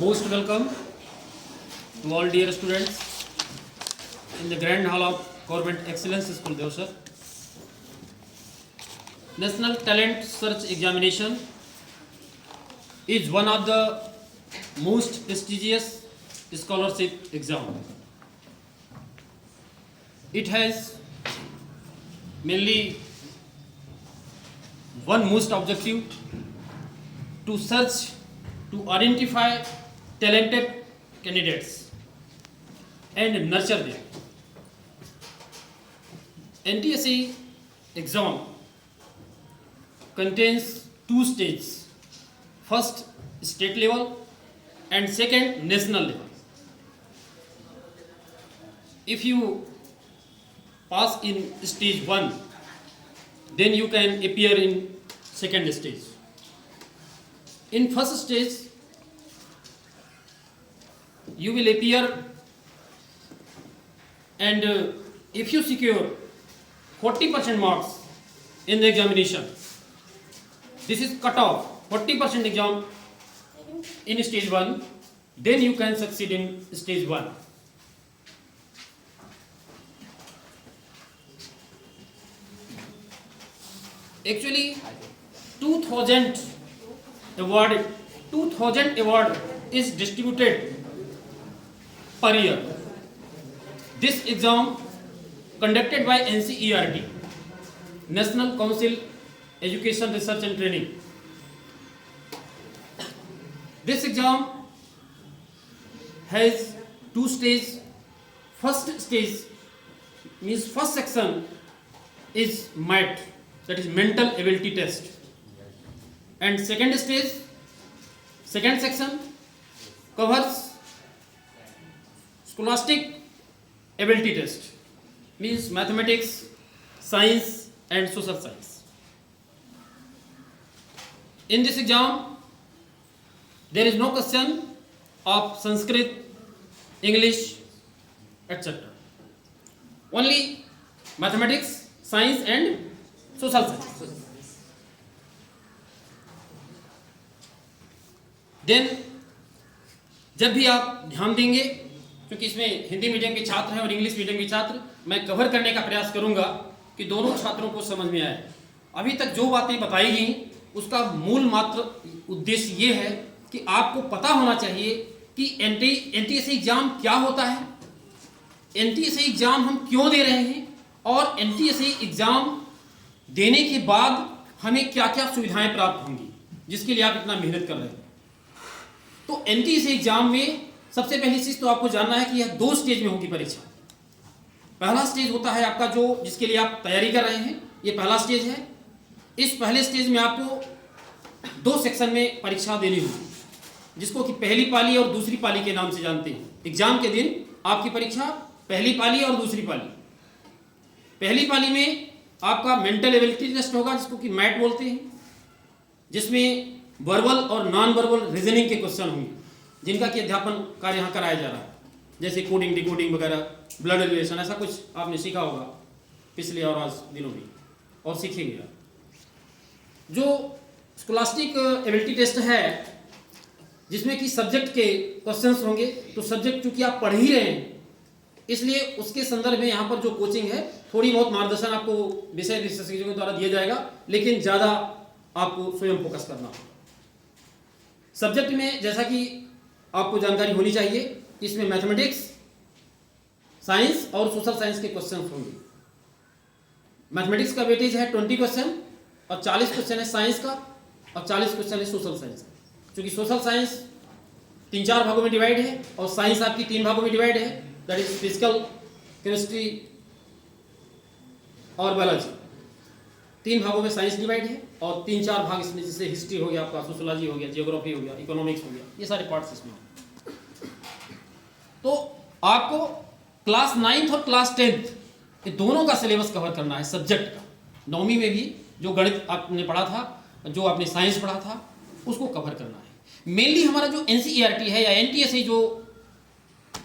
Most welcome to all dear students in the Grand Hall of Government Excellence School, Devsar. National Talent Search Examination is one of the most prestigious scholarship exam. It has mainly one most objective to search, to identify talented candidates and nurture them. NTSE exam contains two stages, first state level and second national level. If you pass in stage 1, then you can appear in second stage. In first stage, you will appear, and if you secure 40% marks in the examination, this is cut off 40% exam in stage 1, then you can succeed in stage 1. Actually, 2000 award is distributed per year. This exam conducted by NCERT, National Council Education Research and Training. This exam has two stages. First stage means first section is MAT, that is mental ability test, and second stage, second section covers scholastic ability test, means mathematics, science and social science. In this exam, there is no question of Sanskrit, English, etc. Only mathematics, science and social science. Then जब भी आप ध्यान देंगे, क्योंकि इसमें Hindi medium के छात्र हैं और इंग्लिश मीडियम के छात्र, मैं कवर करने का प्रयास करूंगा कि दोनों छात्रों को समझ में आए। अभी तक जो बातें बताई गई उसका मूल मात्र उद्देश्य ये है कि आपको पता होना चाहिए कि एनटीएसई एग्जाम क्या होता है, एनटीएसई एग्जाम हम क्यों दे रहे हैं, और एनटीएसई एग्जाम देने के बाद हमें क्या क्या सुविधाएं प्राप्त होंगी, जिसके लिए आप इतना मेहनत कर रहे हैं। तो एनटीएसई एग्जाम में सबसे पहली चीज तो आपको जानना है कि यह 2 स्टेज में होगी परीक्षा। पहला स्टेज होता है आपका जो जिसके लिए आप तैयारी कर रहे हैं, ये पहला स्टेज है। इस पहले स्टेज में आपको 2 सेक्शन में परीक्षा देनी होगी, जिसको कि पहली पाली और दूसरी पाली के नाम से जानते हैं। एग्जाम के दिन आपकी परीक्षा पहली पाली और दूसरी पाली। पहली पाली में आपका मेंटल एबिलिटी टेस्ट होगा, जिसको कि मैट बोलते हैं, जिसमें वर्बल और नॉन वर्बल रीजनिंग के क्वेश्चन होंगे, जिनका कि अध्यापन कार्य यहाँ कराया जा रहा है, जैसे कोडिंग, डिकोडिंग वगैरह, ब्लड रिलेशन, ऐसा कुछ आपने सीखा होगा पिछले और आज दिनों में, और सीखेंगे आप। जो स्कॉलास्टिक एबिलिटी टेस्ट है, जिसमें कि सब्जेक्ट के क्वेश्चंस होंगे, तो सब्जेक्ट चूंकि आप पढ़ ही रहे हैं, इसलिए उसके संदर्भ में यहाँ पर जो कोचिंग है, थोड़ी बहुत मार्गदर्शन आपको विषय विशेषज्ञों के द्वारा दिया जाएगा, लेकिन ज़्यादा आपको स्वयं फोकस करना होगा। सब्जेक्ट में जैसा कि आपको जानकारी होनी चाहिए, इसमें मैथमेटिक्स, साइंस और सोशल साइंस के क्वेश्चन होंगे। मैथमेटिक्स का वेटेज है 20 क्वेश्चन, और 40 क्वेश्चन है साइंस का, और 40 क्वेश्चन है सोशल साइंस का। क्योंकि सोशल साइंस 3-4 भागों में डिवाइड है, और साइंस आपकी 3 भागों में डिवाइड है, दैट इज फिजिकल, केमिस्ट्री और बायोलॉजी। 3 भागों में साइंस डिवाइड है, और 3-4 भाग इसमें, जैसे हिस्ट्री हो गया, आपका सोशोलॉजी हो गया, जियोग्राफी हो गया, इकोनॉमिक्स हो गया, ये सारे पार्ट्स इसमें। तो आपको क्लास 9th और क्लास 10th ये दोनों का सिलेबस कवर करना है सब्जेक्ट का। 9वीं में भी जो गणित आपने पढ़ा था, जो आपने साइंस पढ़ा था, उसको कवर करना है। मेनली हमारा जो एनसीईआरटी है या एनटीएसई जो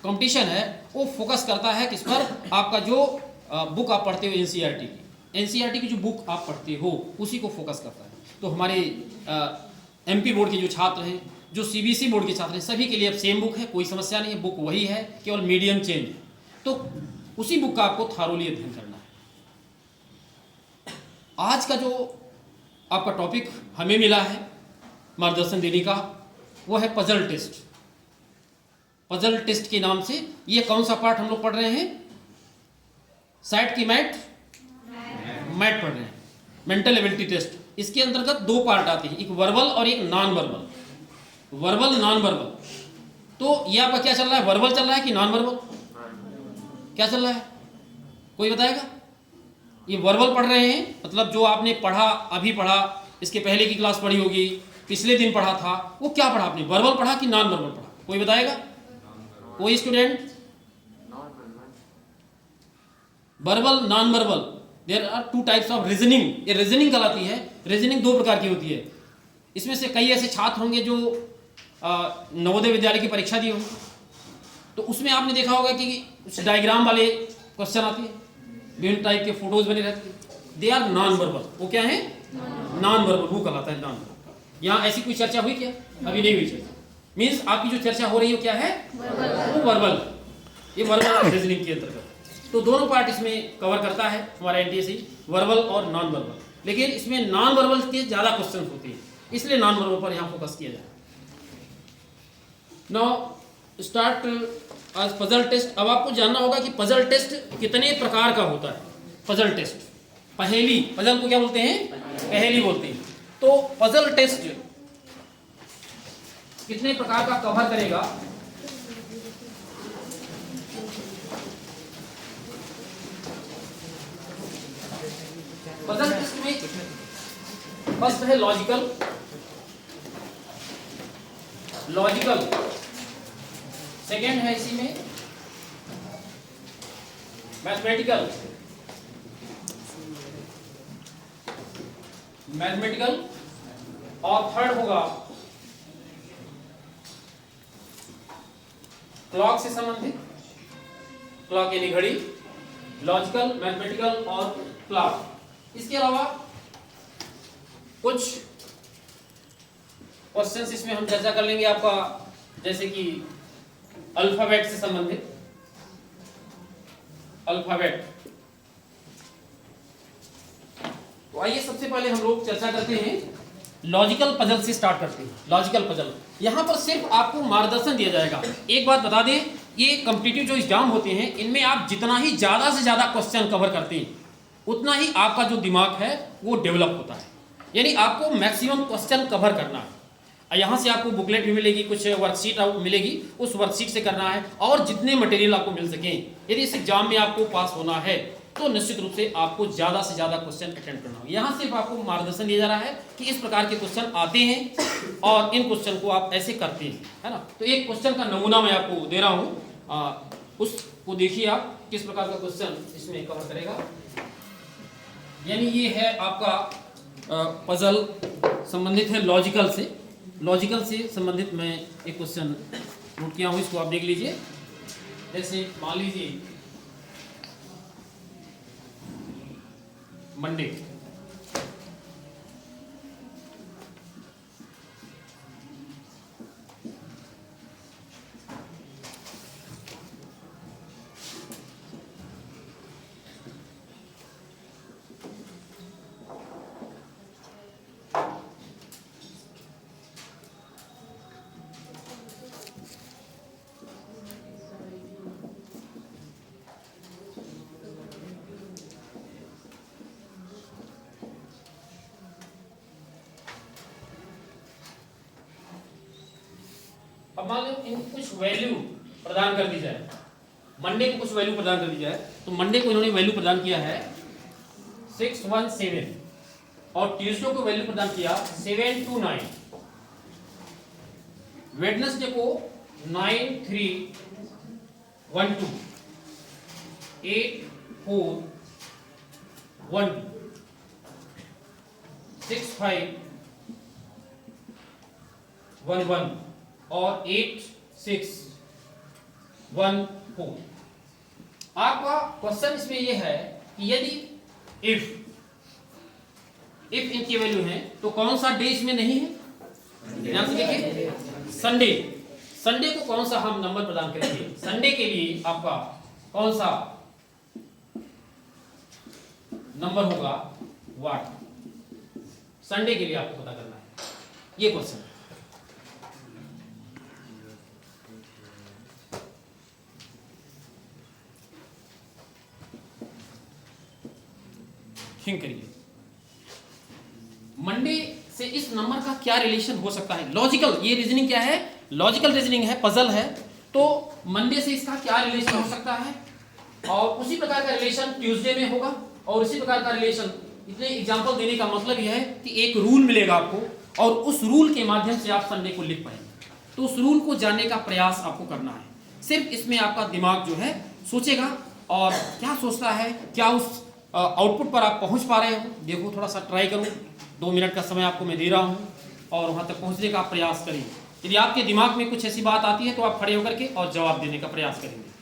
कंपटीशन है, वो फोकस करता है किस पर, आपका जो बुक आप पढ़ते हो एनसीईआरटी की जो बुक आप पढ़ते हो उसी को फोकस करता है। तो हमारे एमपी बोर्ड के जो छात्र हैं, जो सीबीएसई बोर्ड के छात्र हैं सभी के लिए अब सेम बुक है, कोई समस्या नहीं है, बुक वही है, केवल मीडियम चेंज है। तो उसी बुक का आपको थारोली अध्ययन करना है। आज का जो आपका टॉपिक हमें मिला है मार्गदर्शन देने का, वो है पजल टेस्ट। पजल टेस्ट के नाम से ये कौन सा पार्ट हम लोग पढ़ रहे हैं? सैट की मैट पढ़ रहे हैं, मेंटल एबिलिटी टेस्ट। इसके अंतर्गत दो पार्ट आते हैं, एक वर्बल और एक non verbal. Verbal non verbal, तो ये आपका क्या चल रहा है? वर्बल चल रहा है कि नॉन वर्बल? क्या चल रहा है, कोई बताएगा? ये वर्बल पढ़ रहे हैं, मतलब जो आपने पढ़ा, अभी पढ़ा, इसके पहले की क्लास पढ़ी होगी, पिछले दिन पढ़ा था, वो क्या पढ़ा आपने? वर्बल पढ़ा कि नॉन वर्बल पढ़ा? कोई बताएगा? कोई student? Verbal non verbal, there are two types of reasoning. ये रीजनिंग कहलाती है। रीजनिंग दो प्रकार की होती है। इसमें से कई ऐसे छात्र होंगे जो नवोदय विद्यालय की परीक्षा दी होगी, तो उसमें आपने देखा होगा कि कुछ डायग्राम वाले क्वेश्चन आते हैं, विभिन्न टाइप के फोटोज बने रहते हैं। They are non verbal. वो क्या है? नॉन वर्बल, वो कहलाता है नॉन वर्बल। यहाँ ऐसी कोई चर्चा हुई क्या? अभी नहीं हुई चर्चा। मीन्स आपकी जो चर्चा हो रही है वो क्या है? वो वर्बल। ये वर्बल रीजनिंग के अंतर्गत। तो दोनों पार्ट इसमें कवर करता है हमारा एनटीएससी, वर्बल और नॉन वर्बल। लेकिन इसमें नॉन वर्बल के ज़्यादा क्वेश्चन होते हैं, इसलिए नॉन वर्बल पर यहाँ फोकस किया जाए। नाउ स्टार्ट आज पजल टेस्ट। अब आपको जानना होगा कि पजल टेस्ट कितने प्रकार का होता है। पजल टेस्ट, पहेली, पजल को क्या बोलते हैं? पहेली बोलते हैं। तो पजल टेस्ट कितने प्रकार का कवर करेगा? पजल टेस्ट में फर्स्ट है लॉजिकल। सेकेंड है इसी में मैथमेटिकल। और थर्ड होगा क्लॉक से संबंधित, क्लॉक यानी घड़ी। लॉजिकल, मैथमेटिकल और क्लॉक। इसके अलावा कुछ क्वेश्चंस इसमें हम चर्चा कर लेंगे आपका, जैसे कि अल्फाबेट से संबंधित। अल्फाबेट, तो आइए सबसे पहले हम लोग चर्चा करते हैं, लॉजिकल पजल से स्टार्ट करते हैं। लॉजिकल पजल, यहां पर सिर्फ आपको मार्गदर्शन दिया जाएगा। एक बात बता दें, ये कॉम्पिटिटिव जो एग्जाम होते हैं, इनमें आप जितना ही ज्यादा से ज्यादा क्वेश्चन कवर करते हैं, उतना ही आपका जो दिमाग है वो डेवलप होता है। यानी आपको मैक्सिमम क्वेश्चन कवर करना है। यहाँ से आपको बुकलेट भी मिलेगी, कुछ वर्कशीट मिलेगी, उस वर्कशीट से करना है। और जितने मटेरियल आपको मिल सकें, यदि इस एग्जाम में आपको पास होना है तो निश्चित रूप से आपको ज़्यादा से ज़्यादा क्वेश्चन अटेंड करना होगा। यहाँ सिर्फ आपको मार्गदर्शन दिया जा रहा है कि इस प्रकार के क्वेश्चन आते हैं और इन क्वेश्चन को आप ऐसे करते हैं, है ना। तो एक क्वेश्चन का नमूना मैं आपको दे रहा हूँ, उसको देखिए आप किस प्रकार का क्वेश्चन इसमें कवर करेगा। यानी ये है आपका पजल संबंधित है लॉजिकल से। लॉजिकल से संबंधित मैं एक क्वेश्चन नोट किया हूँ, इसको आप देख लीजिए। जैसे मान लीजिए मंडे, अब मान लो इनको कुछ वैल्यू प्रदान कर दी जाए, मंडे को कुछ वैल्यू प्रदान कर दी जाए। तो मंडे को इन्होंने वैल्यू प्रदान किया है 617 और ट्यूसडे को वैल्यू प्रदान किया 729, वेडनेसडे को 9312, 8412, 6511 और 8614। आपका क्वेश्चन इसमें यह है कि यदि इफ इनकी वैल्यू है तो कौन सा डे इसमें नहीं है? ध्यान से देखिए, संडे, संडे को कौन सा हम नंबर प्रदान करेंगे? संडे के लिए आपका कौन सा नंबर होगा? व्हाट? संडे के लिए आपको पता करना है ये क्वेश्चन। थिंक करिए, मंडे से इस नंबर का क्या रिलेशन हो सकता है? लॉजिकल, ये रीजनिंग क्या है? लॉजिकल रीजनिंग है, पजल है। तो मंडे से इसका क्या रिलेशन हो सकता है? और उसी प्रकार का रिलेशन ट्यूसडे में होगा, और उसी प्रकार का रिलेशन, इतने एग्जांपल देने का मतलब यह है कि एक रूल मिलेगा आपको, और उस रूल के माध्यम से आप संडे को लिख पाएंगे। तो उस रूल को जानने का प्रयास आपको करना है। सिर्फ इसमें आपका दिमाग जो है सोचेगा, और क्या सोचता है, क्या उस आउटपुट पर आप पहुंच पा रहे हो। देखो, थोड़ा सा ट्राई करो, 2 मिनट का समय आपको मैं दे रहा हूं, और वहां तक पहुंचने का प्रयास करिए। यदि आपके दिमाग में कुछ ऐसी बात आती है तो आप खड़े होकर के और जवाब देने का प्रयास करेंगे।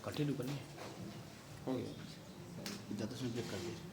कंटिन्यू करनी है, हो गया 10 मिनट ब्रेक कर दीजिए।